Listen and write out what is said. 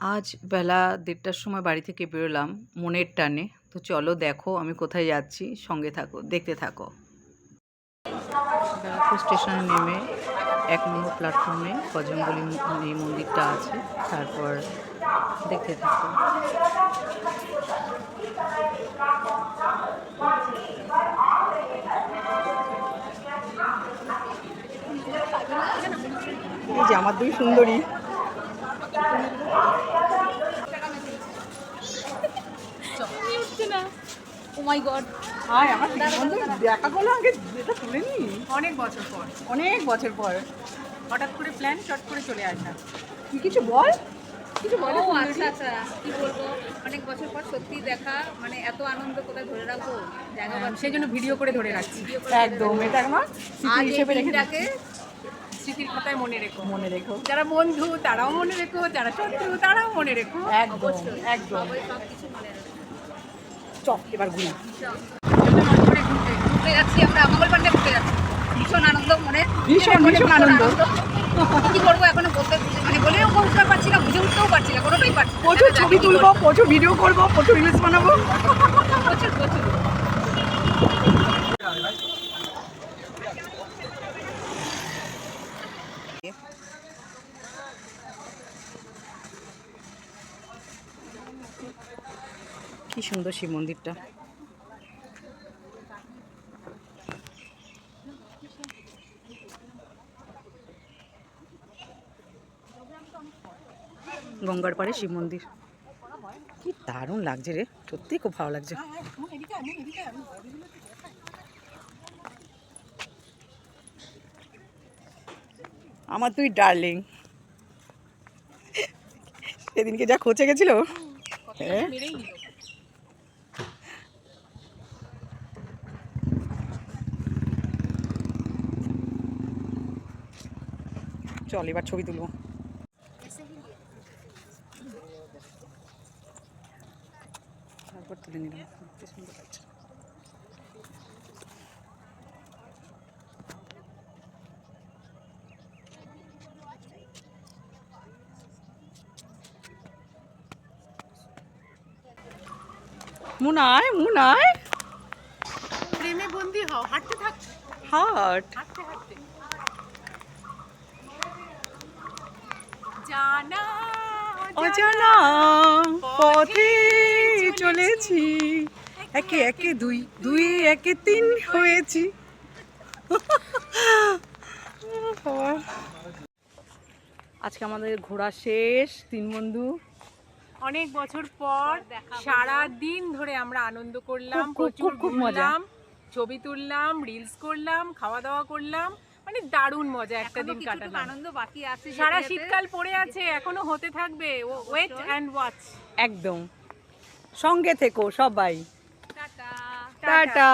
আজ বেলা ১:৩০টার সময় বাড়ি থেকে বেরোলাম মনের টানে। তো চলো দেখো আমি কোথায় যাচ্ছি, সঙ্গে থাকো, দেখতে থাকো। ব্যারাকপুর স্টেশনে নেমে ১ নম্বর প্ল্যাটফর্মে বজরংবলী এই মন্দিরটা আছে, তারপর দেখতে থাকো। এই যে আমার দুই সুন্দরী, ও মাই গড, আমার দেখা করলো আগে, এটা তুলে নি অনেক বছর পর হঠাৎ করে প্ল্যান শর্ট করে চলে আসা। তুই কিছু বল, কিছু বল। ও আচ্ছা আচ্ছা, কি বলবো, অনেক বছর পর সত্যি দেখা, মানে এত আনন্দ কোথায় ধরে রাখবো জায়গা, সেই জন্য ভিডিও করে ধরে রাখছি। একদম, এটা আমার স্মৃতি হিসেবে রেখে দিনটাকে স্মৃতির খাতায় মনে রেখো। যারা বন্ধু তারাও মনে রেখো, যারা শত্রু তারাও মনে রেখো। একদম একদম। সব কিছু মনে রাখবো। চল এবার ঘুরি। ঘুরতে যাচ্ছি আমরা, মঙ্গলবারে ঘুরতে যাচ্ছি, ভীষণ আনন্দ মনে, ভীষণ আনন্দ। কি করবো এখনো বলতে, মানে বলেও বুঝতে পারছি না, বুঝে উঠতেও পারছি না, কোনোটাই পারছি না। প্রচুর ছবি তুলবো, প্রচুর ভিডিও করবো, প্রচুর রিলস বানাবো। প্রচুর প্রচুর। কি সুন্দর শিব মন্দিরটা। গঙ্গার পাড়ে শিব মন্দির, কি দারুণ লাগছে রে, সত্যি খুব ভালো লাগছে। আমার তুই ডার্লিং, সেদিনকে যা খোঁচে গেছিল। চল এবার ছবি তুলবো। তারপর তুলে নিলাম, কি সুন্দর লাগছে। মুনায় মুনায় প্রেমে বন্দি হও, হাঁটতে থাক, হার্ট হাঁটতে হাঁটতে। জানা অজানা পথে চলেছি, একে একে দুই, দুই একে তিন হয়েছি। আজকে আমাদের ঘোরা শেষ, 3 বন্ধু। অনেক বছর পর সারা দিন ধরে আমরা আনন্দ করলাম, প্রচুর খুব মজা। ঘুরলাম, ছবি তুললাম, রিলস করলাম, খাওয়া দাওয়া করলাম, মানে দারুণ মজা একটা দিন কাটালাম। আনন্দ বাকি আছে, সারা শীতকাল পড়ে আছে, এখনো হতে থাকবে, ওয়েট অ্যান্ড ওয়াচ। একদম, সঙ্গে থেকো সবাই। টাটা। টাটা।